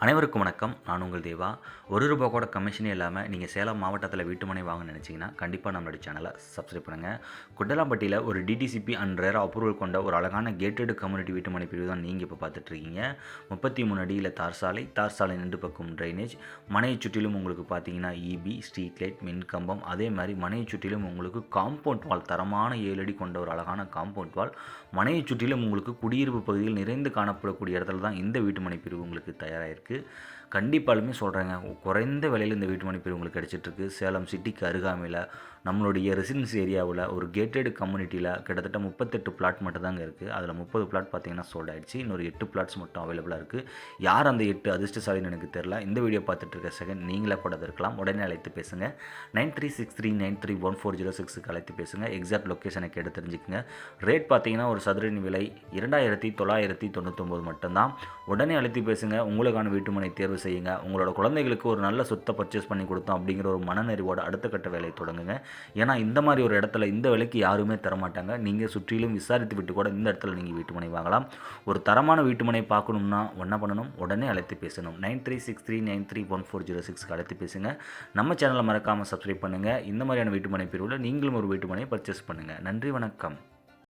அனைவருக்கும் வணக்கம். நான் உங்கள் தேவா. ரூ. 1 கூட கமிஷனே இல்லாமல் நீங்கள் சேலம் மாவட்டத்தில் வீட்டுமனை வாங்க நினச்சிங்கன்னா கண்டிப்பாக நம்மளுடைய சேனலை சப்ஸ்கிரைப் பண்ணுங்கள். குட்டலாம்பட்டியில் ஒரு டிடிசிபி அண்ட் ரேரா அப்ரூவல் கொண்ட ஒரு அழகான கேட்டட் கம்யூனிட்டி வீட்டுமனை பிரிவு தான் நீங்கள் இப்போ பார்த்துட்ருக்கீங்க. 33 அடியில் தார் சாலை 2 பக்கம் ட்ரைனேஜ், மனையை சுற்றிலும் உங்களுக்கு பார்த்தீங்கன்னா இபி, ஸ்ட்ரீட் லைட், மின் கம்பம், அதே மாதிரி மனையை சுற்றிலும் உங்களுக்கு காம்பவுண்ட் வால், தரமான 7 அடி கொண்ட ஒரு அழகான காம்பவுண்ட் வால், மனையை சுற்றிலும் உங்களுக்கு குடியிருப்பு பகுதியில் நிறைந்து காணப்படக்கூடிய இடத்துல தான் இந்த வீட்டுமனை பிரிவு உங்களுக்கு தயாராகிருக்கு. கண்டிப்பாலுமே சொல்கிறேங்க, குறைந்த விலையில் இந்த வீட்டுமனை பிரிவு உங்களுக்கு கிடச்சிட்ருக்கு. சேலம் சிட்டிக்கு அருகாமையில் நம்மளுடைய ரெசிடென்சி ஏரியாவில் ஒரு கேட்டட் கம்யூனிட்டியில் கிட்டத்தட்ட 38 பிளாட் மட்டும் தாங்க இருக்குது. அதில் 30 பிளாட் பார்த்தீங்கன்னா சோல்ட் ஆகிடுச்சு. இன்னொரு 8 பிளாட்ஸ் மட்டும் அவைலபிளாக இருக்குது. யார் அந்த 8 அதிர்ஷ்டசாலின்னு எனக்கு தெரியல. இந்த வீடியோ பார்த்துட்டு இருக்க செகண்ட் நீங்களே கூட இருக்கலாம். உடனே அழைத்து பேசுங்க. 9363931406க்கு அழைத்து பேசுங்க. எக்ஸாக்ட் லொக்கேஷனை கேட்டு தெரிஞ்சுக்குங்க. ரேட் பார்த்தீங்கன்னா ஒரு சதுரடி விலை 2999 மட்டும்தான். உடனே அழைத்து பேசுங்க. உங்களுக்கான வீட்டுமனை தேர்வு செய்யுங்க. உங்களோட குழந்தைகளுக்கு ஒரு நல்ல சொத்தை பர்ச்சேஸ் பண்ணி கொடுத்தோம் அப்படிங்கிற ஒரு மனநிறைவோட அடுத்த கட்ட வேலையை தொடங்குங்க. ஏன்னா இந்த மாதிரி ஒரு இடத்துல இந்த விலைக்கு யாருமே தரமாட்டாங்க. நீங்கள் சுற்றிலும் விசாரித்து விட்டு கூட இந்த இடத்துல நீங்கள் வீட்டுமனை வாங்கலாம். ஒரு தரமான வீட்டுமனை பார்க்கணும்னா என்ன பண்ணணும்? உடனே அழைத்து பேசணும். 9363931406க்கு அழைத்து பேசுங்க. நம்ம சேனலை மறக்காமல் சப்ஸ்கிரைப் பண்ணுங்கள். இந்த மாதிரியான வீட்டுமனை பிரிவில் நீங்களும் ஒரு வீட்டுமனை பர்ச்சேஸ் பண்ணுங்கள். நன்றி, வணக்கம்.